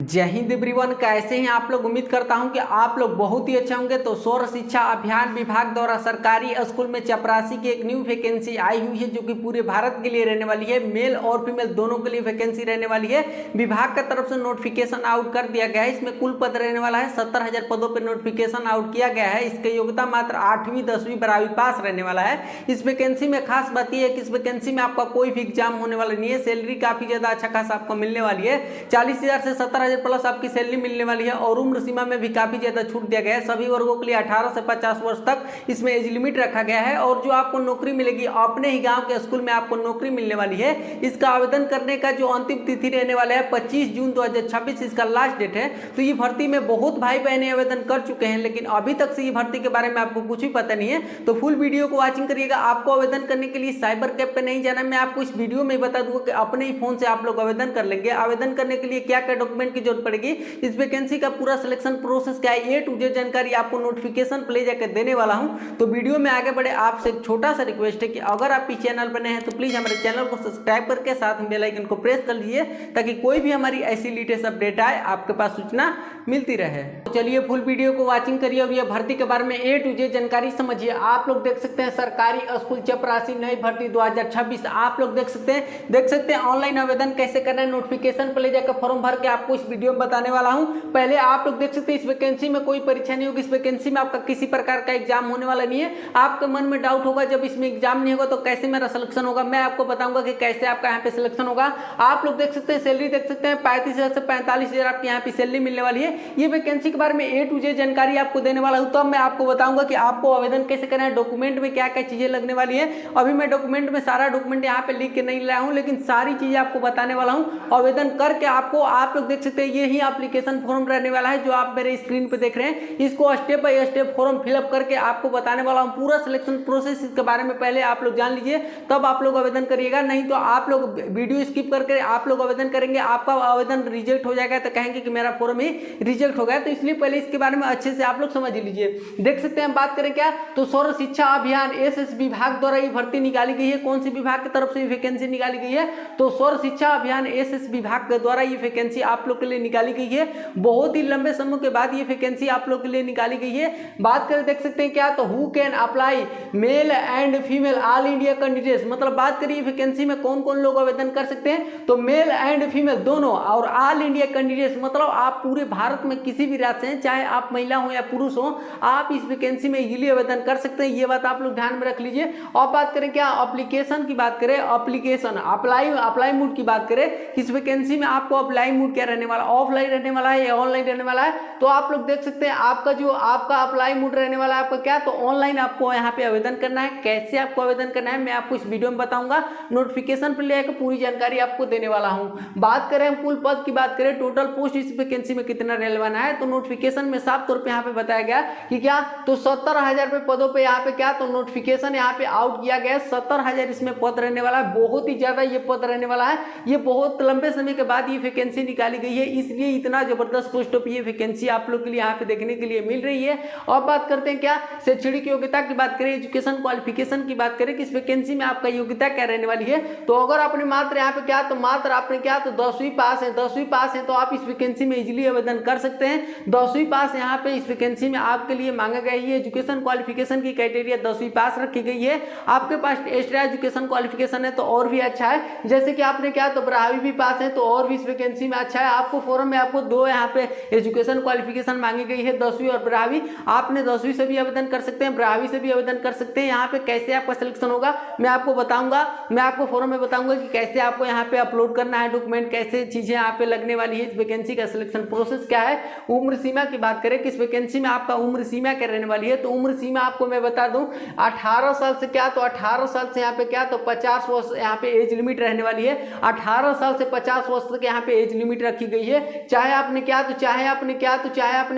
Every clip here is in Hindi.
जय हिंद एवरीवन, कैसे हैं आप लोग। उम्मीद करता हूं कि आप लोग बहुत ही अच्छे होंगे। तो सर्व शिक्षा अभियान विभाग द्वारा सरकारी स्कूल में चपरासी की एक न्यू वैकेंसी आई हुई है, जो कि पूरे भारत के लिए रहने वाली है। मेल और फीमेल दोनों के लिए वैकेंसी रहने वाली है। विभाग की तरफ से नोटिफिकेशन आउट कर दिया गया है। इसमें कुल पद रहने वाला है 70,000 पदों पर नोटिफिकेशन आउट किया गया है। इसकी योग्यता मात्र 8वीं 10वीं 12वीं पास रहने वाला है। इस वैकेंसी में खास बात यह है कि इस वैकेंसी में आपका कोई भी एग्जाम होने वाला नहीं है। सैलरी काफी ज्यादा अच्छा खासा आपको मिलने वाली है। 40,000 से 70,000 प्लस आपकी सैलरी मिलने वाली है। और उम्र सीमा में भी काफी ज्यादा छूट दिया गया है। सभी वर्गों के लिए 18 से 50 वर्ष तक इसमें एज लिमिट रखा गया है। और जो आपको नौकरी मिलेगी अपने ही गांव के स्कूल में आपको नौकरी मिलने वाली है। इसका आवेदन करने का जो अंतिम तिथि रहने वाला है 25 जून 2026 इसका लास्ट डेट है। तो ये भर्ती में बहुत भाई बहने आवेदन कर चुके हैं, लेकिन अभी तक से ये भर्ती के बारे में आपको कुछ भी पता नहीं है। तो फुल वीडियो को वॉचिंग करिएगा। आपको आवेदन करने के लिए साइबर कैफ पे नहीं जाना। मैं आपको इस वीडियो में बता दूंगा कि अपने ही फोन से आप लोग आवेदन कर लेंगे। आवेदन करने के लिए क्या क्या डॉक्यूमेंट की जरूरत पड़ेगी, इस वैकेंसी का पूरा सिलेक्शन प्रोसेस क्या है, ए टू जेड जानकारी आपको नोटिफिकेशन पे ले जाकर देने वाला हूं। तो वीडियो में आगे बढ़े आपसे एक छोटा सा रिक्वेस्ट है कि अगर आप इस चैनल पर नए हैं तो प्लीज हमारे चैनल को सब्सक्राइब करके साथ में बेल आइकन को प्रेस कर लीजिए, ताकि कोई भी हमारी ऐसी लेटेस्ट अपडेट आए आपके पास सूचना मिलती रहे। तो चलिए फुल वीडियो को वॉचिंग करिए और यह भर्ती के बारे में ए टू जेड जानकारी समझिए। आप लोग देख सकते हैं सरकारी स्कूल चपरासी नई भर्ती 2026। आप लोग देख सकते हैं ऑनलाइन आवेदन कैसे करना है। नोटिफिकेशन पर ले जाकर फॉर्म भर के आपको इस वीडियो में बताने वाला हूं। पहले आप लोग देख सकते हैं इस वैकेंसी में कोई परीक्षा नहीं होगी। इस वैकेंसी में आपका किसी प्रकार का एग्जाम होने वाला नहीं है। आपके मन में डाउट होगा जब इसमें एग्जाम नहीं होगा तो कैसे मेरा सिलेक्शन होगा। मैं आपको बताऊंगा कि कैसे आपका यहाँ पे सिलेक्शन होगा। आप लोग देख सकते हैं सैलरी देख सकते हैं 35,000 से 45,000 आपकी यहाँ पे सैलरी मिलने वाली है। ये वैकेंसी के बारे में ए टू जेड जानकारी आपको देने वाला हूँ। तब मैं आपको बताऊंगा कि आपको आवेदन कैसे करना है, डॉक्यूमेंट में क्या क्या चीजें लगने वाली है। अभी मैं डॉक्यूमेंट में सारा डॉक्यूमेंट यहाँ पे लिख के नहीं लाया हूँ, लेकिन सारी चीजें आपको बताने वाला हूँ। आवेदन करके आपको आप लोग देख सकते हैं ये ही एप्लीकेशन फॉर्म रहने वाला है जो आप मेरे स्क्रीन पे देख रहे हैं। इसको step by step form fill up करके आपको बताने वाला हूं। पूरा सिलेक्शन प्रोसेस इसके बारे में पहले आप लोग जान लीजिए, तब आप लोग आवेदन करिएगा। नहीं तो आप लोग वीडियो स्किप करके आप लोग आवेदन करेंगे, आपका आवेदन रिजेक्ट हो जाएगा तो कहेंगे कि मेरा फॉर्म ही रिजेक्ट हो गया। तो इसलिए पहले इसके बारे में अच्छे से आप लोग समझ लीजिए। देख सकते हैं, बात करें क्या तो सर्व शिक्षा अभियान एसएस विभाग द्वारा ये भर्ती निकाली गई है। कौन सी विभाग की तरफ से वैकेंसी निकाली गई है, तो सर्व शिक्षा अभियान एसएस विभाग के द्वारा ये वैकेंसी आप लोग के लिए निकाली गई है। बहुत ही लंबे समय के बाद ये वैकेंसी आप लोग के लिए निकाली गई है। बात करें देख सकते हैं क्या तो who can apply male and female all India candidates, मतलब बात करिए वैकेंसी में कौन कौन लोग आवेदन कर सकते हैं, तो मेल एंड फीमेल दोनों और ऑल इंडिया कैंडिडेट्स मतलब आप पूरे भारत में किसी भी राज्य से हैं, चाहे आप महिला हो या पुरुष हो, आप इस वैकेंसी में इजीली आवेदन कर सकते हैं। ये बात आप लोग ध्यान में रख लीजिए। और बात करें क्या एप्लीकेशन की बात करें, एप्लीकेशन अप्लाई मोड की बात करें, इस वैकेंसी में आपको अप्लाई मोड क्या रहने वाला, ऑफलाइन रहने वाला है या ऑनलाइन रहने वाला है। तो आप लोग देख सकते हैं आपका जो आपका अप्लाई मोड रहने वाला है आपका क्या तो ऑनलाइन आपको यहाँ पे आवेदन करना है। कैसे आपको आवेदन करना है मैं आपको इस वीडियो में बताऊंगा। नोटिफिकेशन पर लेकर पूरी जानकारी आपको देने वाला हूँ। बात करें कुल पद की बात करें, टोटल पोस्ट इस वैकेंसी में कितना रेलेवेंट है, तो नोटिफिकेशन में साफ तौर पे यहाँ पे बताया गया कि क्या तो 70,000 पदों पे यहाँ पे क्या तो नोटिफिकेशन यहाँ पे आउट किया गया। 70,000 इसमें पद रहने वाला है। बहुत ही ज्यादा ये पद रहने वाला है। ये बहुत लंबे समय के बाद ये वैकेंसी निकाली गई है, इसलिए इतना जबरदस्त पोस्टों पे ये वैकेंसी आप लोग के लिए यहाँ पे देखने के लिए मिल रही है। और बात करते हैं क्या शैक्षणिक योग्यता की बात करें, एजुकेशन क्वालिफिकेशन की बात करें कि इस वैकेंसी में आपका योग्यता क्या रहने वाली है। तो अगर आपने मात्र यहाँ पे क्या तो मात्र आपने क्या तो 10वीं पास है, 10वीं पास है तो आप इस वैकेंसी में इजीली आवेदन कर सकते हैं। 10वीं पास यहाँ पे इस वैकेंसी में आपके लिए मांगा गया है। एजुकेशन क्वालिफिकेशन की क्राइटेरिया 10वीं पास रखी गई है। आपके पास एक्स्ट्रा एजुकेशन क्वालिफिकेशन है तो और भी अच्छा है। जैसे कि आपने क्या तो 12वीं भी पास है तो और भी इस वैकेंसी में अच्छा है। आपको फॉर्म में आपको दो यहाँ पे एजुकेशन क्वालिफिकेशन मांगी गई है, 10वीं और 12वीं। आपने 10वीं से भी आवेदन कर सकते हैं, 12वीं से भी आवेदन कर सकते हैं। यहाँ पे कैसे आपका सिलेक्शन होगा मैं आपको बताऊंगा। मैं आपको फॉर्म में बताऊंगा कि कैसे आपको यहाँ पे अपलोड करना है डॉक्यूमेंट, कैसे चीजें यहाँ पे लगने वाली है। इस वैकेंसी का सिलेक्शन प्रोसेस क्या है। उम्र सीमा की बात करें कि इस वैकेंसी में आपका उम्र सीमा क्या रहने वाली है, तो उम्र सीमा आपको मैं बता दूं 18 साल से क्या तो 18 साल से यहाँ पे क्या तो 50 वर्ष यहाँ पे एज लिमिट रहने वाली है। 18 साल से 50 वर्ष तक यहाँ पे एज लिमिट रखी गई है। चाहे आपने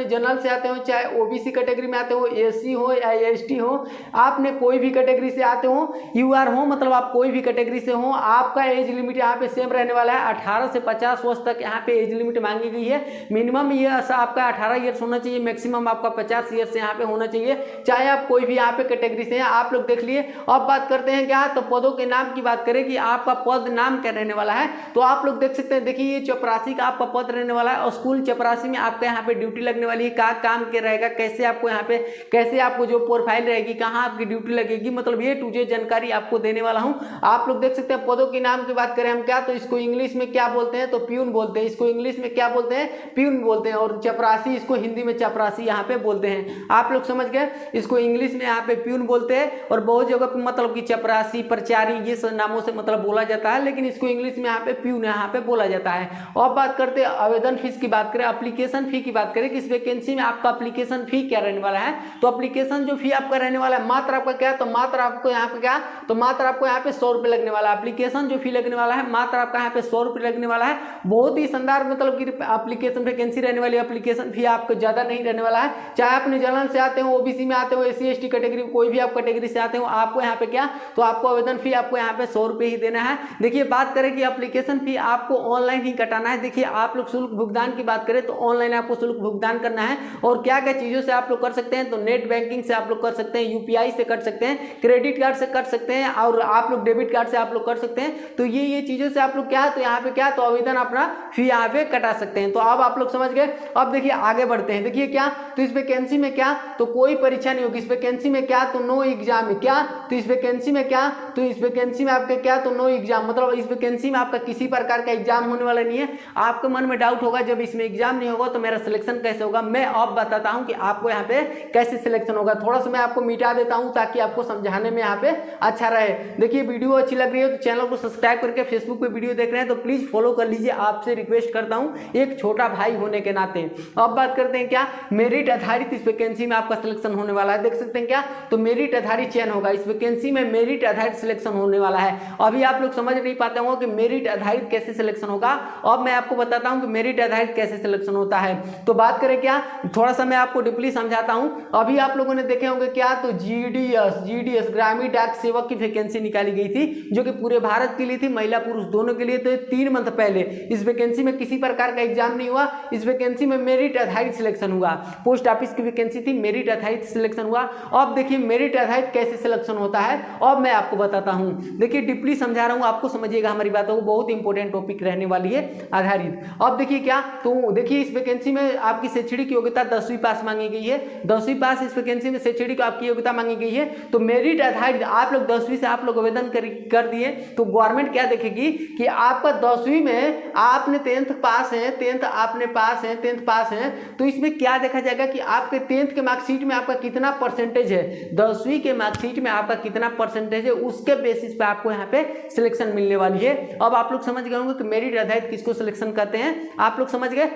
जनरल से आते हो, चाहे ओबीसी कैटेगरी में आते हो, एससी हो या एसटी हो, आपने कोई भी कैटेगरी से आते हो, यूआर हो मतलब आप कोई भी कैटेगरी से हो, आपका एज लिमिट यहाँ पे सेम रहने वाला है। 18 से 50 वर्ष तक यहाँ पे एज लिमिट मांगी गई है। मिनिमम मिनिमम ईयर्स आपका 18 ईयर्स होना चाहिए, मैक्सिमम आपका 50 ईयर्स यहाँ पे होना चाहिए, चाहे आप कोई भी यहाँ पे कैटेगरी से हैं। आप लोग देख लिए। अब बात करते हैं क्या, तो पदों के नाम की बात करें कि आपका पद नाम क्या रहने वाला है, तो आप लोग देख सकते हैं। देखिए ये चपरासी का आपका पद रहने वाला है और स्कूल चपरासी में आपका यहाँ पे ड्यूटी लगने वाली है। क्या काम क्या रहेगा, कैसे आपको यहाँ पे कैसे आपको जो प्रोफाइल रहेगी, कहाँ आपकी ड्यूटी लगेगी, मतलब ये टू जे जानकारी आपको देने वाला हूँ। आप लोग देख सकते हैं। पदों के नाम की बात करें हम क्या, तो इसको इंग्लिश में क्या बोलते हैं, तो प्यून बोलते हैं। इसको इंग्लिश में क्या बोलते हैं, प्यून बोलते हैं। और चपरासी इसको हिंदी में चपरासी यहाँ पे बोलते हैं। आप लोग समझ गए। इसको इंग्लिश में यहाँ पे प्यून बोलते हैं और बहुत जगह पे मतलब कि चपरासी, प्रचारी ये सब नामों से मतलब बोला जाता है, लेकिन इसको इंग्लिश में यहाँ पे प्यून यहाँ पे बोला जाता है। और बात करते हैं आवेदन फीस की बात करें, एप्लीकेशन फी की बात करें कि इस वैकेंसी में आपका एप्लीकेशन फी क्या रहने वाला है, तो एप्लीकेशन जो फी आपका रहने वाला है मात्र आपका क्या, तो मात्र आपको यहाँ पे क्या, तो मात्र आपको यहाँ पे 100 रुपये लगने वाला है। एप्लीकेशन जो फी लगने वाला है मात्र आपका यहाँ पे 100 रुपये लगने वाला है। बहुत ही शानदार मतलब कि एप्लीकेशन वैकेंसी रहने वाली है। एप्लीकेशन फी आपको ज्यादा नहीं रहने वाला है, चाहे आप जनरल से आते हो, ओबीसी में आते हो, SC ST कैटेगरी कोई भी आप कैटेगरी से आते हो, आपको यहाँ पे क्या, तो आपको आवेदन फी आपको यहाँ पे 100 रुपये ही देना है। देखिए बात करें कि एप्लीकेशन फी आपको ऑनलाइन ही कटाना है। देखिए आप लोग शुल्क भुगतान की बात करें तो ऑनलाइन आपको शुल्क भुगतान करना है। और क्या क्या चीजों से आप लोग कर सकते हैं, तो नेट बैंकिंग से आप लोग कर सकते हैं, UPI से कर सकते हैं, क्रेडिट कार्ड से कर सकते हैं और आप लोग डेबिट कार्ड से आप लोग कर सकते हैं। तो ये चीजों से आप लोग क्या, तो यहाँ पे क्या, तो आवेदन अपना फी यहाँ पे कटा सकते हैं। तो अब आप लोग समझ गए। अब देखिए आगे बढ़ते हैं। देखिए क्या, तो इस वैकेंसी में क्या, तो कोई परीक्षा नहीं होगी। इस वैकेंसी में क्या, तो नो एग्जाम है क्या, तो इस वैकेंसी में क्या, तो इस वैकेंसी में आपका क्या, तो नो एग्जाम, मतलब इस वैकेंसी में आपका किसी प्रकार का एग्जाम होने वाला नहीं है। आपके मन में डाउट होगा जब इसमें एग्जाम नहीं होगा तो मेरा सिलेक्शन कैसे होगा। मैं अब बताता हूं कि आपको यहाँ पे कैसे सिलेक्शन होगा। थोड़ा सा मैं आपको मिटा देता हूं ताकि आपको समझाने में यहाँ पे अच्छा रहे। देखिए वीडियो अच्छी लग रही है तो चैनल को सब्सक्राइब करके, फेसबुक पे वीडियो देख रहे हैं तो प्लीज फॉलो कर लीजिए, आपसे रिक्वेस्ट करता हूं एक छोटा भाई होने के नाते। अब बात करते हैं क्या, मेरिट आधारित इस वैकेंसी में आपका सिलेक्शन होने वाला है। देख सकते हैं क्या, तो मेरिट आधारित चयन होगा। इस वैकेंसी में मेरिट आधारित सिलेक्शन होने वाला है। अभी आप लोग समझ नहीं पाते होंगे कि मेरिट आधारित कैसे सिलेक्शन होगा। अब मैं आपको बताता हूं कि मेरिट आधारित कैसे सिलेक्शन होता है। तो बात करें क्या, थोड़ा सा मैं आपको डीपली समझाता हूं। अभी आप लोगों ने देखे होंगे क्या, तो GDS ग्रामीण डाक सेवक की वैकेंसी निकाली गई थी जो कि पूरे भारत के लिए थी, महिला पुरुष दोनों के लिए। तो 3 मंथ पहले इस वैकेंसी में किसी प्रकार का एग्जाम नहीं हुआ। इस वैकेंसी में मेरिट आधारित सिलेक्शन हुआ। पोस्ट ऑफिस की वैकेंसी थी, मेरिट आधारित सिलेक्शन हुआ। अब देखिए मेरिट आधारित कैसे सिलेक्शन होता है अब मैं आपको बताता हूं। देखिए डीपली समझा रहा हूं, आपको समझिएगा हमारी बातों को, बहुत इंपॉर्टेंट टॉपिक रहने वाली है आधारित। अब देखिए क्या, तो देखिए इस वैकेंसी में आपकी शैक्षणिक योग्यता 10वीं पास मांगी गई है। 10वीं पास इस वैकेंसी में शैक्षणिक आपकी योग्यता मांगी गई है। तो मेरिट आधारित आप लोग 10वीं से आप लोग आवेदन कर दिए तो गवर्नमेंट क्या देखेगी कि आपका 10वीं में आपने 10th पास है, 10th आपने पास है, 10th पास है, तो इसमें क्या देखा जाएगा कि आपके 10th के मार्कशीट में आपका कितना परसेंटेज है, 10वीं के मार्कशीट में आपका कितना परसेंटेज है, उसके बेसिस पे आपको यहाँ पे सिलेक्शन मिलने वाली है। अब आप लोग समझ गए होंगे कि मेरिट आधारित किसको सिलेक्शन करते हैं, आप लोग समझ गए।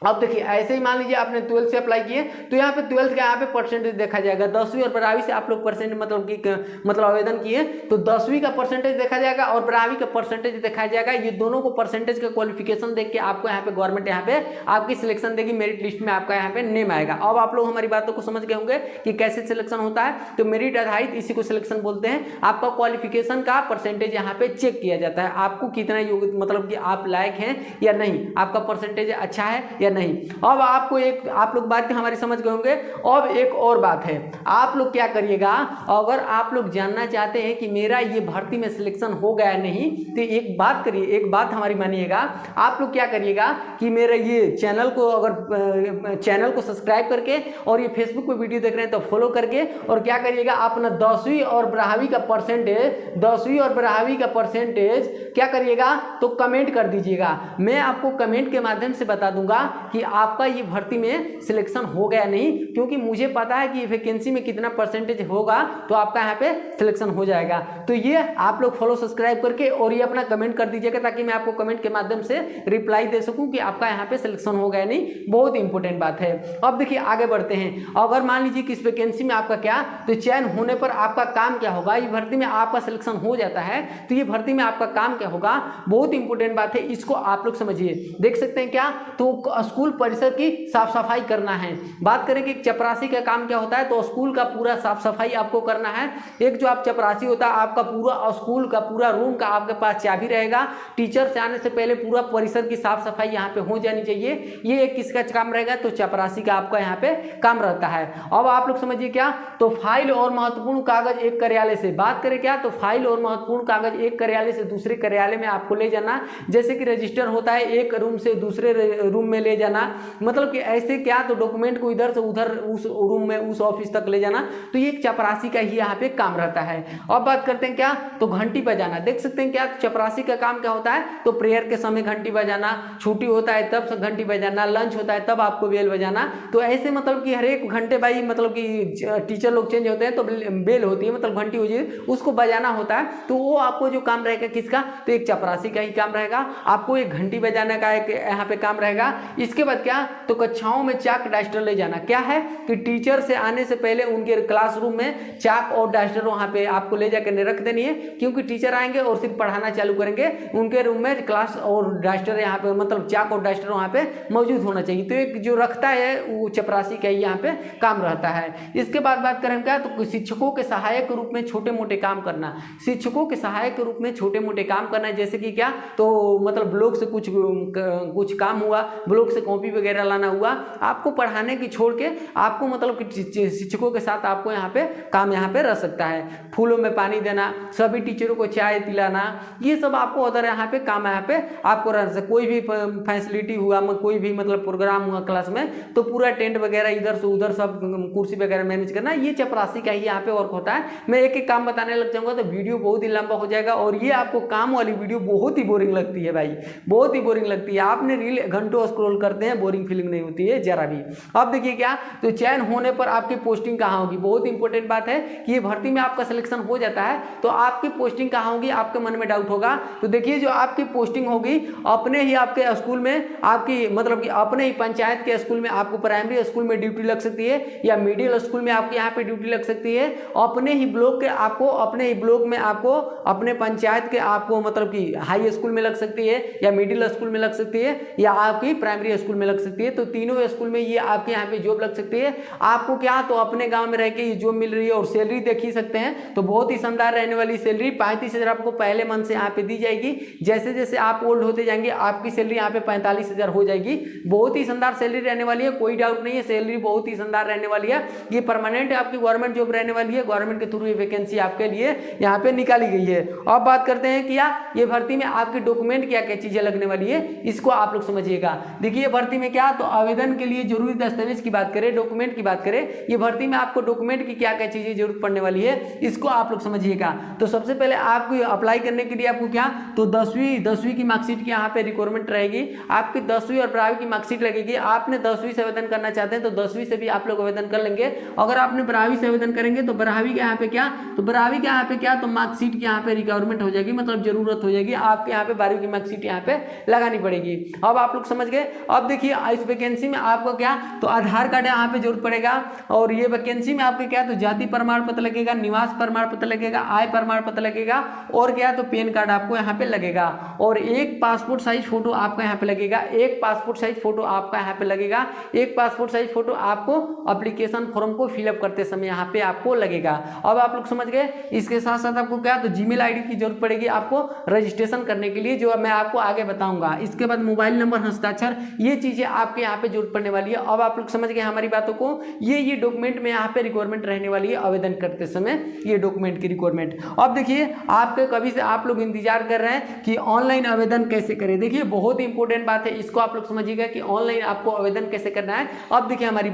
अब देखिए ऐसे ही मान लीजिए आपने 12th से अप्लाई किए तो यहाँ पे 12th का यहाँ पे परसेंटेज देखा जाएगा। 10वीं और 12वीं से आप लोग परसेंट मतलब आवेदन किए तो 10वीं का परसेंटेज देखा जाएगा और 12वीं का परसेंटेज देखा जाएगा। ये दोनों को परसेंटेज का क्वालिफिकेशन देख के आपको यहाँ पे गवर्नमेंट यहाँ पे आपकी सिलेक्शन देगी, मेरिट लिस्ट में आपका यहाँ पे नेम आएगा। अब आप लोग हमारी बातों को समझ गए होंगे कि कैसे सिलेक्शन होता है। तो मेरिट आधारित इसी को सिलेक्शन बोलते हैं। आपका क्वालिफिकेशन का परसेंटेज यहाँ पे चेक किया जाता है, आपको कितना योग्य मतलब कि आप लायक हैं या नहीं, आपका परसेंटेज अच्छा है या नहीं। अब आपको एक आप लोग बात हमारी समझ गए होंगे। अब एक और बात है, आप लोग क्या करिएगा, अगर आप लोग जानना चाहते हैं कि मेरा ये भर्ती में सिलेक्शन हो गया नहीं तो एक बात करिए, एक बात हमारी मानिएगा। आप लोग क्या करिएगा कि मेरा ये चैनल को अगर चैनल को सब्सक्राइब करके और ये फेसबुक पे वीडियो देख रहे हैं तो फॉलो करके और क्या करिएगा अपना 10वीं और 12वीं का परसेंटेज 10वीं और 12वीं का परसेंटेज क्या करिएगा तो कमेंट कर दीजिएगा। मैं आपको कमेंट के माध्यम से बता दूंगा कि आपका ये भर्ती में सिलेक्शन हो गया नहीं, क्योंकि मुझे पता है कि वैकेंसी में कितना परसेंटेज होगा तो आपका यहाँ पे सिलेक्शन हो जाएगा। तो ये आप लोग फॉलो सब्सक्राइब करके और ये अपना कमेंट कर दीजिएगा ताकि मैं आपको कमेंट के माध्यम से रिप्लाई दे सकूं कि आपका यहाँ पे सिलेक्शन हो गया नहीं। बहुत इंपॉर्टेंट बात है। अब देखिए आगे बढ़ते हैं। अगर मान लीजिए कि इस वैकेंसी में आपका क्या तो चयन होने पर आपका काम क्या होगा, ये भर्ती में आपका सिलेक्शन हो जाता है तो ये भर्ती में आपका काम क्या होगा, बहुत इंपॉर्टेंट बात है, इसको आप लोग समझिए। देख सकते हैं क्या, तो स्कूल परिसर की साफ सफाई करना है। बात करें कि चपरासी का काम क्या होता है, तो स्कूल का पूरा साफ सफाई आपको करना है। एक जो आप चपरासी होता है, आपका पूरा स्कूल का पूरा रूम का आपके पास चाबी रहेगा। टीचर से आने से पहले पूरा परिसर की साफ सफाई यहाँ पे हो जानी चाहिए। ये एक किसका काम रहेगा, तो चपरासी का आपका यहाँ पे काम रहता है। अब आप लोग समझिए क्या, तो फाइल और महत्वपूर्ण कागज एक कार्यालय से, बात करें क्या, तो फाइल और महत्वपूर्ण कागज एक कार्यालय से दूसरे कार्यालय में आपको ले जाना। जैसे कि रजिस्टर होता है, एक रूम से दूसरे रूम में ले जाना, मतलब कि ऐसे क्या, तो डॉक्यूमेंट को इधर से उधर उस रूम में उस ऑफिस तक ले जाना। तो ये एक चपरासी का ही यहाँ पे काम रहता है। अब बात करते हैं क्या, तो घंटी बजाना। देख सकते हैं क्या, चपरासी का काम क्या होता है, तो प्रेयर के समय घंटी बजाना, छुट्टी होता है तब घंटी बजाना, लंच होता है तब आपको बेल बजाना। तो ऐसे मतलब कि हर एक घंटे भाई, मतलब कि टीचर लोग चेंज होते हैं तो बेल होती है, मतलब घंटी होती है, उसको बजाना होता है। तो वो आपको जो काम रहेगा किसका, तो एक चपरासी का ही काम रहेगा। आपको एक घंटी बजाने का एक यहाँ पे काम रहेगा। इसके बाद क्या, तो कक्षाओं में चाक डस्टर ले जाना। क्या है कि टीचर से आने से पहले उनके क्लासरूम में चाक और डस्टर वहाँ पे आपको ले जाकर रख देनी है, क्योंकि टीचर आएंगे और सिर्फ पढ़ाना चालू करेंगे, उनके रूम में क्लास और डस्टर यहाँ पे, मतलब चाक और डस्टर वहाँ पे मौजूद होना चाहिए। तो एक जो रखता है वो चपरासी का ही यहाँ पे काम रहता है। इसके बाद बात करें क्या, तो शिक्षकों के सहायक के रूप में छोटे मोटे काम करना। शिक्षकों के सहायक के रूप में छोटे मोटे काम करना, जैसे कि क्या, तो मतलब ब्लॉक से कुछ काम हुआ, ब्लॉक से कॉपी वगैरह लाना हुआ, आपको पढ़ाने की छोड़ के आपको मतलब कि शिक्षकों के साथ आपको यहाँ पे काम यहाँ पे रह सकता है। फूलों में पानी देना, सभी टीचरों को चाय पिलाना, ये सब आपको अदर यहाँ पे काम यहाँ पे आपको रह सकता। कोई भी फैसिलिटी हुआ, कोई भी मतलब प्रोग्राम हुआ क्लास में, तो पूरा टेंट वगैरह इधर से उधर सब कुर्सी वगैरह मैनेज करना, ये चपरासी का ही यहाँ पे वर्क होता है। मैं एक एक काम बताने लग जाऊंगा तो वीडियो बहुत ही लंबा हो जाएगा, और ये आपको काम वाली वीडियो बहुत ही बोरिंग लगती है भाई, बहुत ही बोरिंग लगती है। आपने रील घंटों स्क्रॉल करते हैं, बोरिंग फीलिंग नहीं होती है जरा भी। अब देखिए क्या, तो चयन होने पर आपकी पोस्टिंग कहाँ होगी, बहुत इंपॉर्टेंट बात है कि ये भर्ती में आपका सिलेक्शन हो जाता है तो आपकी पोस्टिंग कहाँ होगी, आपके मन में डाउट होगा। तो देखिए जो आपकी पोस्टिंग होगी अपने ही आपके स्कूल में, आपकी मतलब कि अपने ही पंचायत के स्कूल में आपको प्राइमरी स्कूल में ड्यूटी लग सकती है, या मिडिल स्कूल में आपके यहाँ पे ड्यूटी लग सकती है। अपने ही ब्लॉक के आपको, अपने ही ब्लॉक में आपको, अपने पंचायत के आपको मतलब कि हाई स्कूल में लग सकती है, या मिडिल स्कूल में लग सकती है, या आपकी प्राइमरी स्कूल में लग सकती है। तो तीनों स्कूल में ये आपके यहाँ पे जॉब लग सकती है। आपको क्या, तो अपने गांव में रह के ये जॉब मिल रही है, और सैलरी देख ही सकते हैं, तो बहुत ही शानदार रहने वाली सैलरी 35,000 आपको पहले मंथ से यहाँ पे दी जाएगी। जैसे जैसे आप ओल्ड होते जाएंगे आपकी सैलरी यहाँ पे 45,000 हो जाएगी। बहुत ही शानदार सैलरी रहने वाली है, कोई डाउट नहीं है, सैलरी बहुत ही शानदार रहने वाली है। ये परमानेंट आपकी गवर्नमेंट जॉब रहने वाली है, गवर्नमेंट के थ्रू ये वैकेंसी आपके लिए यहाँ पे निकाली गई है। अब बात करते हैं कि ये भर्ती में आपके डॉक्यूमेंट क्या क्या चीजें लगने वाली है, इसको आप लोग समझिएगा। देखिए भर्ती में क्या, तो आवेदन के लिए जरूरी दस्तावेज की बात करें, डॉक्यूमेंट की बात करें, ये भर्ती में आपको डॉक्यूमेंट की क्या क्या चीजें जरूरत पड़ने वाली है, इसको आप लोग समझिएगा। तो सबसे पहले आपको अप्लाई करने के लिए आपको क्या, तो 10वीं की मार्कशीट की यहाँ पे रिक्वायरमेंट रहेगी। आपकी 10वीं और 12वीं की मार्कशीट लगेगी। आपने 10वीं से आवेदन करना चाहते हैं तो 10वीं से भी आप लोग आवेदन कर लेंगे। अगर आपने 12वीं से आवेदन करेंगे तो 12वीं के यहाँ पे क्या, तो 12वीं के यहाँ पे क्या, तो मार्कशीट की यहाँ पे रिक्वायरमेंट हो जाएगी, मतलब जरूरत हो जाएगी। आपके यहाँ पे 12वीं की मार्कशीट यहाँ पे लगानी पड़ेगी। अब आप लोग समझ गए। अब देखिए इस वैकेंसी में आपको क्या, तो आधार कार्ड यहाँ पे जरूरत पड़ेगा, और ये वैकेंसी में आपके क्या, तो जाति प्रमाण पत्र लगेगा, निवास प्रमाण पत्र लगेगा, आय प्रमाण पत्र लगेगा, और क्या, तो पैन कार्ड आपको यहाँ पे लगेगा, और एक पासपोर्ट साइज फोटो आपका यहाँ पे लगेगा, एक पासपोर्ट साइज फोटो आपका यहाँ पे लगेगा, एक पासपोर्ट साइज फोटो आपको एप्लीकेशन फॉर्म को फिलअप करते समय यहाँ पे आपको लगेगा। अब आप लोग समझ गए। इसके साथ साथ आपको क्या, तो जीमेल आईडी की जरूरत पड़ेगी आपको रजिस्ट्रेशन करने के लिए, जो मैं आपको आगे बताऊंगा। इसके बाद मोबाइल नंबर, हस्ताक्षर, ये चीजें आपके यहाँ पे जरूरत पड़ने वाली है। अब आप लोग समझ गए हमारी बातों को। ये डॉक्यूमेंट में यहाँ पे रिक्वायरमेंट रहने वाली है आवेदन करते समय, ये डॉक्यूमेंट की रिक्वायरमेंट। अब देखिए आपके कभी से आप लोग इंतजार कर रहे हैं कि ऑनलाइन आवेदन कैसे करें। देखिए बहुत ही इंपॉर्टेंट बात है, इसको आप लोग समझिएगा कि ऑनलाइन आपको आवेदन कैसे करना है। अब देखिए हमारी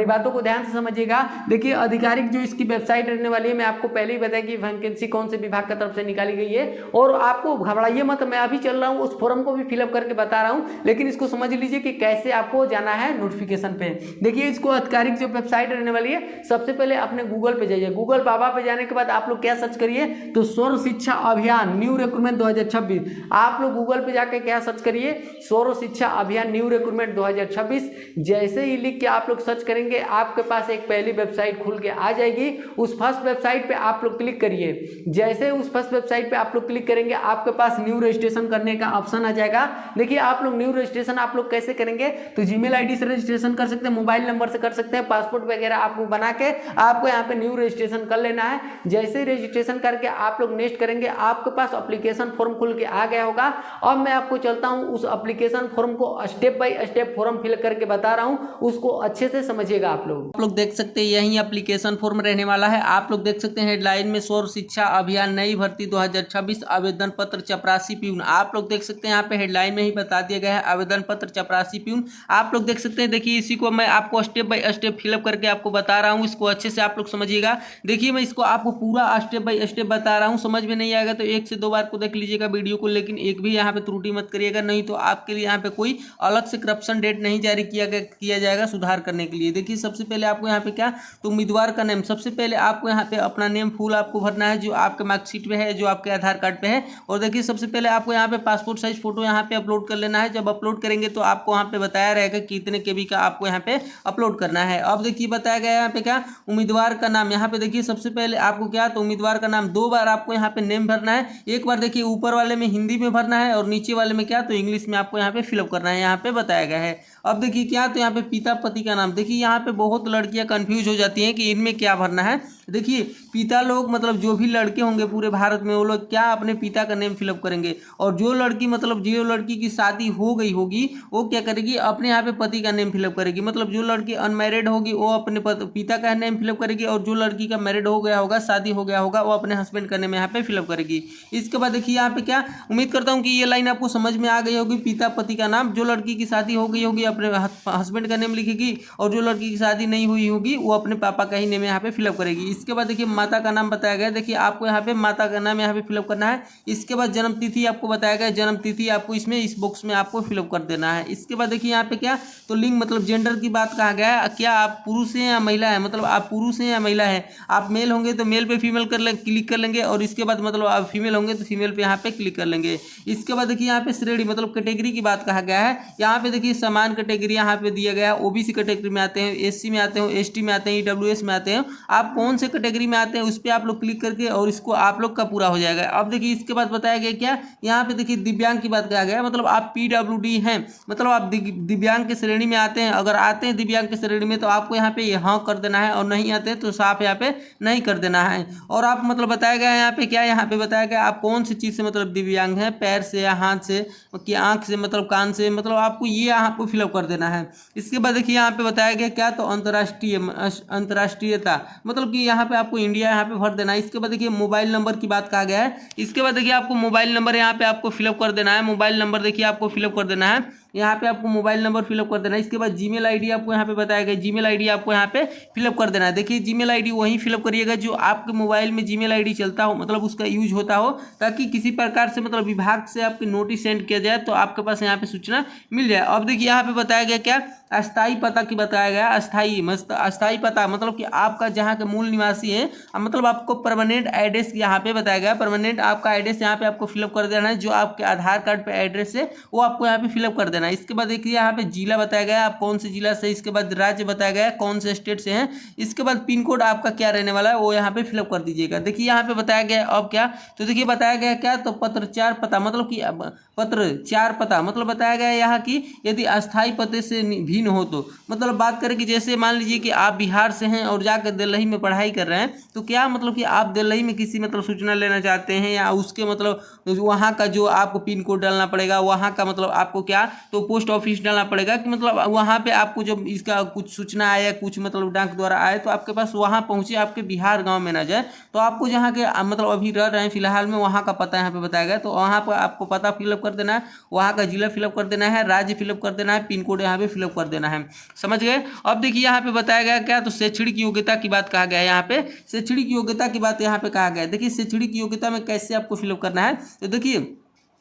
बातों को ध्यान से समझिएगा। देखिए आधिकारिक जो इसकी वेबसाइट रहने वाली है, मैं आपको पहले ही बताया कि वैकेंसी कौन से विभाग की तरफ से निकाली गई है, और आपको घबराइए मत, मैं अभी चल रहा हूँ उस फॉर्म को भी फिलअप करके बता रहा हूँ, लेकिन इसको समझ लीजिए कि कैसे आपको जाना है नोटिफिकेशन पे। देखिए इसको आधिकारिक जो वेबसाइट रहने वाली है, सबसे पहले अपने गूगल पे जाइए। गूगल बाबा पे जाने के बाद आप लोग क्या सर्च करिए, तो सर्व शिक्षा अभियान न्यू रिक्रूटमेंट 2026। आप लोग गूगल पे जाके क्या सर्च करिए, सर्व शिक्षा अभियान न्यू रिक्रूटमेंट 2026। जैसे ही लिख के आप लोग सर्च करेंगे, आपके पास एक पहली वेबसाइट खुल के आ जाएगी। उस फर्स्ट वेबसाइट पे आप लोग क्लिक करिए। जैसे उस फर्स्ट वेबसाइट पे आप लोग क्लिक करेंगे, आपके पास न्यू रजिस्ट्रेशन करने का ऑप्शन आ जाएगा। देखिए आप लोग न्यू रजिस्ट्रेशन आप लोग कैसे करेंगे, तो जीमेल आईडी से रजिस्ट्रेशन कर सकते हैं, मोबाइल नंबर से कर सकते हैं, पासपोर्ट वगैरह आपको बना के आपको यहाँ पे न्यू रजिस्ट्रेशन कर लेना है। जैसे ही रजिस्ट्रेशन करके आप लोग नेक्स्ट करेंगे, आपके पास एप्लीकेशन फॉर्म खुल के आ गया होगा। अब मैं आपको चलता हूँ उस एप्लीकेशन फॉर्म को step by step form fill करके बता रहा हूँ, उसको अच्छे से समझिएगा। आप लोग देख सकते हैं यही एप्लीकेशन फॉर्म रहने वाला है। आप लोग देख सकते हैं हेडलाइन में सर्व शिक्षा अभियान नई भर्ती 2026 आवेदन पत्र चपरासी प्यून। आप लोग देख सकते हैं यहाँ पे हेडलाइन में ही बता दिया गया है आवेदन पत्र चपरासी प्यून। आप लोग देख सकते हैं, देखिए इसी को मैं आपको स्टेप बाय स्टेप फिलअप करके आपको बता रहा हूँ, इसको अच्छे से आप लोग समझिएगा। देखिए मैं इसको आपको पूरा स्टेप बाय स्टेप बता रहा हूँ, समझ में नहीं आएगा तो 1 से 2 बार को देख लीजिएगा वीडियो को, लेकिन एक भी यहाँ पे त्रुटि मत करिएगा, नहीं तो आपके लिए यहाँ पे कोई अलग से करप्शन डेट नहीं जारी किया जाएगा सुधार करने के लिए। देखिए सबसे पहले आपको यहाँ पे क्या, तो उम्मीदवार का नेम, सबसे पहले आपको यहाँ पे अपना नेम फुल आपको भरना है जो आपके मार्कशीट पे है, जो आपके आधार कार्ड पे है। और देखिए सबसे पहले आपको यहाँ पे पासपोर्ट साइज फोटो यहाँ पे अपलोड कर लेना है। जब अपलोड करेंगे तो आपको यहाँ पे बताया रहेगा कितने केबी का आपको यहाँ पे अपलोड करना है। अब देखिए बताया गया यहाँ पे क्या, उम्मीदवार का नाम, यहाँ पे देखिए सबसे पहले आपको क्या, तो उम्मीदवार का नाम 2 बार आपको यहाँ पे नेम भरना है। एक बार देखिए ऊपर वाले में हिंदी में भरना है और नीचे वाले में क्या, तो इंग्लिश में आपको यहाँ पे फिलअप करना है, यहाँ पे बताया गया है। अब देखिए क्या, तो यहाँ पे पिता पति का नाम, देखिए यहाँ पे बहुत लड़कियां कंफ्यूज हो जाती हैं कि इनमें क्या भरना है। देखिए पिता लोग मतलब जो भी लड़के होंगे पूरे भारत में वो लोग क्या अपने पिता का नेम फिलअप करेंगे, और जो लड़की मतलब जो लड़की की शादी हो गई होगी वो क्या करेगी, अपने यहाँ पे पति का नेम फिलअप करेगी। मतलब जो लड़की अनमैरिड होगी वो अपने पिता का नेम फिलअप करेगी, और जो लड़की का मैरिड हो गया होगा, शादी हो गया होगा, वो अपने हस्बैंड का नेम यहाँ पे फिलअप करेगी। इसके बाद देखिए यहाँ पे क्या, उम्मीद करता हूँ कि ये लाइन आपको समझ में आ गई होगी। पिता पति का नाम, जो लड़की की शादी हो गई होगी अपने हस्बैंड का नेम लिखेगी, और जो लड़की की शादी नहीं हुई होगी वो अपने पापा का ही नेम यहाँ पे फिलअप करेगी। इसके बाद देखिए माता का नाम बताया गया, देखिए आपको यहाँ पे माता का नाम यहाँ पे फिलअप करना है। इसके बाद जन्म तिथि आपको बताया गया, जन्म तिथि आपको इसमें इस बॉक्स में आपको फिलअप कर देना है। इसके बाद देखिए यहाँ पे क्या, तो लिंग मतलब जेंडर की बात कहा गया है, क्या आप पुरुष हैं या महिला है, मतलब आप पुरुष हैं या महिला है। आप मेल होंगे तो मेल पे फीमेल क्लिक कर लेंगे, और इसके बाद मतलब आप फीमेल होंगे तो फीमेल पे यहाँ पे क्लिक कर लेंगे। इसके बाद देखिए यहाँ पे श्रेणी मतलब कैटेगरी की बात कहा गया है। यहाँ पे देखिए समान कैटेगरी यहाँ पे दिया गया है, ओबीसी कैटेगरी में आते हैं, एससी में आते हैं, एसटी में आते हैं, ईडब्ल्यूएस में आते हैं। आप कौन से कैटेगरी में आते हैं उस पर आप लोग क्लिक करके और इसको आप लोग का पूरा हो जाएगा। अब देखिए इसके बाद बताया गया क्या, यहाँ पे देखिए दिव्यांग की बात कहा गया है, मतलब आप पीडब्ल्यूडी हैं, मतलब आप दिव्यांग की श्रेणी में आते हैं। अगर आते हैं दिव्यांग की श्रेणी में तो आपको यहाँ पे हाँ कर देना है, और नहीं आते हैं तो साफ यहाँ पे नहीं कर देना है। और आप मतलब बताया गया है यहाँ पे क्या, यहाँ पे बताया गया आप कौन सी चीज़ से मतलब दिव्यांग हैं, पैर से या हाथ से, कि आँख से मतलब कान से, मतलब आपको ये आपको फिलअप कर देना है। इसके बाद देखिए यहाँ पे बताया गया क्या, तो अंतर्राष्ट्रीयता, मतलब कि यहाँ पे आपको इंडिया यहाँ पे भर देना है। इसके बाद देखिए मोबाइल नंबर की बात कहा गया है। इसके बाद देखिए आपको मोबाइल नंबर यहाँ पे आपको फिलअप कर देना है। मोबाइल नंबर देखिए आपको फिलअप कर देना है, यहाँ पे आपको मोबाइल नंबर फिलअप कर देना है। इसके बाद जीमेल आईडी आपको यहाँ पे बताया गया, जीमेल आईडी आपको यहाँ पे फिलअप कर देना है। देखिए जीमेल आईडी वही फिलअप करिएगा जो आपके मोबाइल में जीमेल आईडी चलता हो, मतलब उसका यूज होता हो, ताकि किसी प्रकार से मतलब विभाग से आपके नोटिस सेंड किया जाए तो आपके पास यहाँ पे सूचना मिल जाए। अब देखिए यहाँ पे बताया गया क्या, अस्थाई पता की बताया गया, अस्थाई पता मतलब कि आपका जहाँ के मूल निवासी है, मतलब आपको परमानेंट एड्रेस यहाँ पे बताया गया। परमानेंट आपका एड्रेस यहाँ पे आपको फिलअप कर देना है, जो आपके आधार कार्ड पे एड्रेस है वो आपको यहाँ पे फिलअप कर देना है। इसके बाद देखिए यहाँ पे जिला बताया गया आप कौन से जिला से, इसके बाद राज्य बताया गया कौन से स्टेट से हैं, इसके बाद पिन कोड आपका क्या रहने वाला है वो यहाँ पे फिलअप कर दीजिएगा। देखिए यहाँ पे बताया गया अब क्या, तो देखिए बताया गया क्या, तो पत्रचार पता, मतलब कि पत्रचार पता मतलब बताया गया यहाँ की यदि अस्थाई पते से भिन्न हो तो, मतलब बात करें कि जैसे मान लीजिए कि आप बिहार से हैं और जाकर दिल्ली में पढ़ाई कर रहे हैं, तो क्या मतलब कि आप दिल्ली में किसी मतलब सूचना लेना चाहते हैं, या उसके मतलब वहाँ का जो आपको पिन कोड डालना पड़ेगा, वहाँ का मतलब आपको क्या, तो पोस्ट ऑफिस डालना पड़ेगा कि मतलब वहाँ पे आपको जब इसका कुछ सूचना आया, कुछ मतलब डाक द्वारा आए तो आपके पास वहाँ पहुँचे, आपके बिहार गाँव में ना जाए, तो आपको जहाँ के मतलब अभी रह रहे हैं फिलहाल में वहाँ का पता यहाँ पे बताया गया। तो वहाँ पर आपको पता फिलअप कर देना है, वहाँ का जिला फिलअप कर देना है, राज्य फिलअप कर देना है, पिन कोड यहाँ पे फिलअप कर देना है। समझ गए। अब देखिए यहाँ पे बताया गया क्या, तो शैक्षणिक योग्यता की बात कहा गया है। यहाँ पे शैक्षणिक योग्यता की बात यहाँ पे कहा गया है। देखिए शैक्षणिक योग्यता में कैसे आपको फिलअप करना है, तो देखिए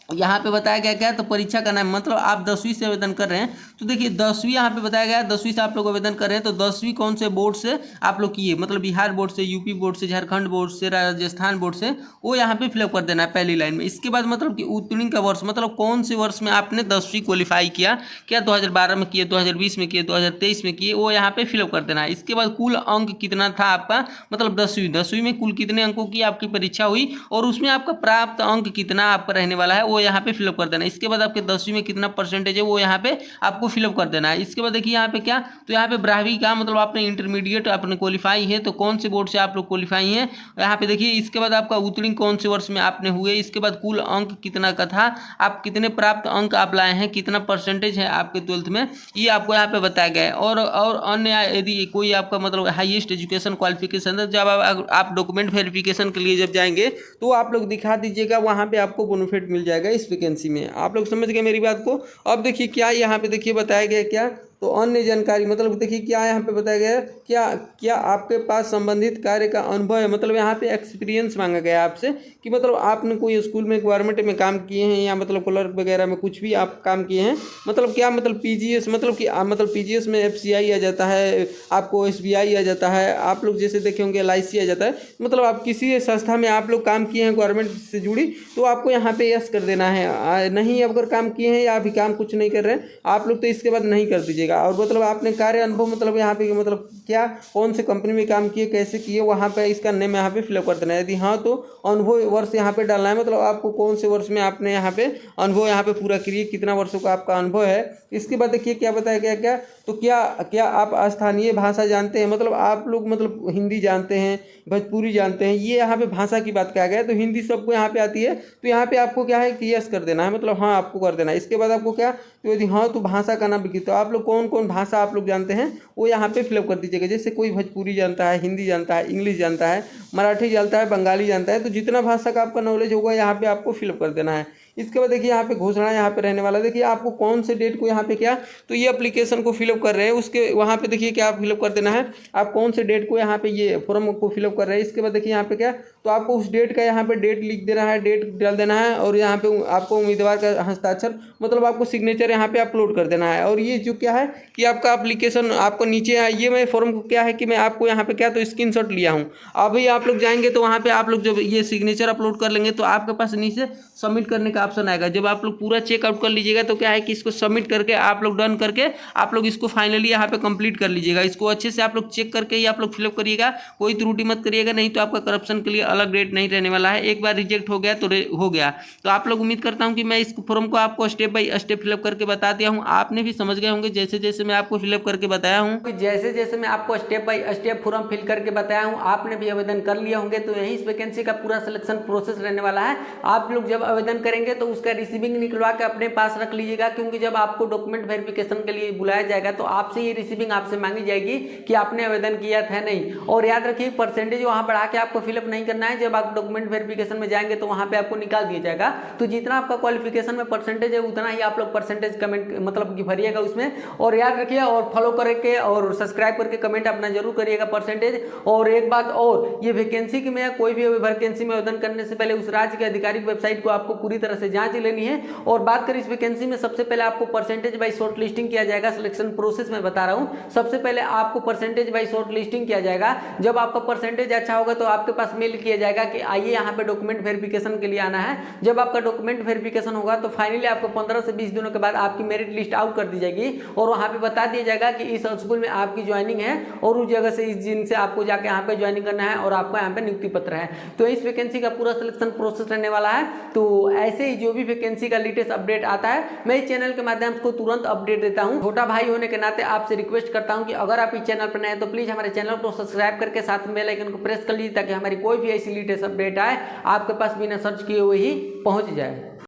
यहाँ पे बताया गया क्या, तो परीक्षा का नाम, मतलब आप 10वीं से आवेदन कर रहे हैं, तो देखिए 10वीं यहाँ पे बताया गया, 10वीं से आप लोग आवेदन कर रहे हैं, तो 10वीं कौन से बोर्ड से आप लोग किए, मतलब बिहार बोर्ड से, यूपी बोर्ड से, झारखंड बोर्ड से, राजस्थान बोर्ड से, वो यहाँ पे फिलअप कर देना है पहली लाइन में। इसके बाद मतलब कि उत्तीर्ण का वर्ष, मतलब कौन से वर्ष में आपने 10वीं क्वालिफाई किया, क्या 2012 में किए, 2020 में किए, 2023 में किए, वो यहाँ पे फिलअप कर देना है। इसके बाद कुल अंक कितना था आपका, मतलब 10वीं में कुल कितने अंकों की आपकी परीक्षा हुई और उसमें आपका प्राप्त अंक कितना आपका रहने वाला है वो यहाँ पे फिलअप कर देना है। इसके बाद आपके 10वीं में कितना परसेंटेज है वो यहाँ पे आपको फिलअप कर देना है। इसके बाद देखिए यहाँ पे क्या, तो यहाँ पे 12वीं का मतलब आपने इंटरमीडिएट आपने क्वालिफाई है, तो कौन से बोर्ड से आप लोग क्वालिफाई हैं यहाँ पे देखिए। इसके बाद आपका उत्तीर्ण कौन से वर्ष में आपने हुए, इसके बाद कुल अंक कितना का था, आप कितने प्राप्त अंक आप लाए हैं, कितना परसेंटेज है आपके 12th में, ये आपको यहाँ पे बताया गया है। और अन्य यदि कोई आपका मतलब हाईएस्ट एजुकेशन क्वालिफिकेशन है, जब आप डॉक्यूमेंट वेरिफिकेशन के लिए जब जाएंगे तो आप लोग दिखा दीजिएगा, वहाँ पे आपको बेनिफिट मिल जाएगा इस वैकेंसी में। आप लोग समझ गए मेरी बात को। अब देखिए क्या यहाँ पे देखिए बताया गया क्या, तो अन्य जानकारी मतलब देखिए क्या यहाँ पे बताया गया है, क्या आपके पास संबंधित कार्य का अनुभव है, मतलब यहाँ पे एक्सपीरियंस मांगा गया है आपसे कि मतलब आपने कोई स्कूल में गवर्नमेंट में काम किए हैं या मतलब क्लर्क वगैरह में कुछ भी आप काम किए हैं, मतलब क्या मतलब पीजीएस मतलब कि मतलब पीजीएस में एफसीआई आ जाता है, आपको एसबीआई आ जाता है, आप लोग जैसे देखे होंगे एलआईसी आ जाता है, मतलब आप किसी संस्था में आप लोग काम किए हैं गवर्नमेंट से जुड़ी, तो आपको यहाँ पे यस कर देना है। नहीं अगर काम किए हैं या अभी काम कुछ नहीं कर रहे हैं आप लोग, तो इसके बाद नहीं कर दीजिएगा। और मतलब आपने कार्य अनुभव मतलब यहाँ पे मतलब क्या कौन से कंपनी में काम किए, कैसे किए, वहाँ पे इसका नेम यहाँ पे फिलअप कर देना है। यदि हाँ तो अनुभव वर्ष यहाँ पे डालना है, मतलब आपको कौन से वर्ष में आपने यहाँ पे अनुभव यहाँ पे पूरा करिए, कितना वर्षों का आपका अनुभव है। इसके बाद देखिए क्या बताया गया, क्या तो क्या आप स्थानीय भाषा जानते हैं, मतलब आप लोग मतलब हिंदी जानते हैं, भोजपुरी जानते हैं, ये यहाँ पे भाषा की बात किया गया है। तो हिंदी सबको यहाँ पे आती है, तो यहाँ पे आपको क्या है कि यस कर देना है, मतलब हाँ आपको कर देना है। इसके बाद आपको क्या, तो यदि हाँ तो भाषा का नाम लिखिए, तो आप लोग कौन कौन भाषा आप लोग जानते हैं वो यहाँ पे फिलअप कर दीजिएगा। जैसे कोई भोजपुरी जानता है, हिंदी जानता है, इंग्लिश जानता है, मराठी जानता है, बंगाली जानता है, तो जितना भाषा का आपका नॉलेज होगा यहाँ पे आपको फिलअप कर देना है। इसके बाद देखिए यहाँ पे घोषणा यहाँ पे रहने वाला, देखिए आपको कौन से डेट को यहाँ पे क्या, तो ये एप्लीकेशन को फिलअप कर रहे हैं उसके वहाँ पे देखिए क्या फिलअप कर देना है, आप कौन से डेट को यहाँ पे ये फॉर्म को फिलअप कर रहे हैं। इसके बाद देखिए यहाँ पे क्या, तो आपको उस डेट का यहाँ पे डेट लिख देना है, डेट डाल देना है, और यहाँ पे आपको उम्मीदवार का हस्ताक्षर मतलब आपको सिग्नेचर यहाँ पे अपलोड कर देना है। और ये जो क्या है कि आपका एप्लीकेशन आपको नीचे है, ये मैं फॉर्म को क्या है कि मैं आपको यहाँ पे क्या तो स्क्रीनशॉट लिया हूँ। अभी आप लोग जाएंगे तो वहाँ पे आप लोग जब ये सिग्नेचर अपलोड कर लेंगे तो आपके पास नीचे सबमिट करने का ऑप्शन आएगा। जब आप लोग पूरा चेकआउट कर लीजिएगा तो क्या है कि इसको सबमिट करके आप लोग डन करके आप लोग इसको फाइनली यहाँ पे कंप्लीट कर लीजिएगा। इसको अच्छे से आप लोग चेक करके ही आप लोग फिलअप करिएगा, कोई त्रुटि मत करिएगा, नहीं तो आपका करप्शन के लिए अलग डेट नहीं रहने वाला है। एक बार रिजेक्ट हो गया तो हो गया। तो आप लोग उम्मीद करता हूँ कि मैं इस फॉर्म को आपको स्टेप बाय स्टेप फिलअप करके बता दिया हूँ, आपने भी समझ गए होंगे जैसे जैसे मैं आपको फिलअप करके बताया हूँ। जैसे जैसे मैं आपको step by step form fill करके बताया हूँ आपने भी आवेदन कर लिया होंगे। तो यही इस वैकेंसी का पूरा सिलेक्शन प्रोसेस रहने वाला है। आप लोग जब आवेदन करेंगे तो उसका रिसीविंग निकलवा के अपने पास रख लीजिएगा, क्योंकि जब आपको डॉक्यूमेंट वेरिफिकेशन के लिए बुलाया जाएगा तो आपसे ये रिसीविंग आपसे मांगी जाएगी कि आपने आवेदन किया था नहीं। और याद रखिए परसेंटेज वहाँ बढ़ा के आपको फिलअप नहीं करना है, जब आप डॉक्यूमेंट वेरिफिकेशन में जाएंगे तो वहाँ पे आपको निकाल दिया जाएगा। तो जितना आपका क्वालिफिकेशन में परसेंटेज है उतना ही आप लोग परसेंटेज कमेंट मतलब कि भरिएगा उसमें। और याद रखिए और फॉलो करके और सब्सक्राइब करके कमेंट अपना जरूर करिएगा परसेंटेज। और एक बात और, ये वैकेंसी की में कोई भी वैकेंसी में आवेदन करने से पहले उस राज्य की आधिकारिक वेबसाइट को आपको पूरी तरह से जांच लेनी है। और बात करें इस वैकेंसी में, सबसे पहले आपको परसेंटेज बाय शॉर्ट लिस्टिंग किया जाएगा। सिलेक्शन प्रोसेस में बता रहा हूं, सबसे पहले आपको परसेंटेज बाय शॉर्ट लिस्टिंग किया जाएगा। जब आपका परसेंटेज अच्छा होगा तो आपके पास मेल किया जाएगा कि आइए यहाँ पे डॉक्यूमेंट वेरिफिकेशन के लिए आना है। जब आपका डॉक्यूमेंट वेरिफिकेशन होगा तो फाइनली आपको 15 से 20 दिनों के बाद आपकी मेरिट लिस्ट आउट कर दी जाएगी और वहाँ पे बता दिया जाएगा कि इस स्कूल में आपकी ज्वाइनिंग है और उस जगह से इस दिन से आपको जाके यहाँ पे ज्वाइनिंग करना है और आपको यहाँ पे नियुक्ति पत्र है। तो इस वैकेंसी का पूरा सिलेक्शन प्रोसेस रहने वाला है। तो ऐसे ही जो भी वैकेंसी का लेटेस्ट अपडेट आता है मैं इस चैनल के माध्यम से तुरंत अपडेट देता हूँ। छोटा भाई होने के नाते आपसे रिक्वेस्ट करता हूँ कि अगर आप इस चैनल पर नए हैं तो प्लीज हमारे चैनल को सब्सक्राइब करके साथ में बेल आइकन को प्रेस कर लीजिए, ताकि हमारी कोई भी ऐसी लेटेस्ट अपडेट आए आपके पास बिना सर्च किए हुए ही पहुंच जाए।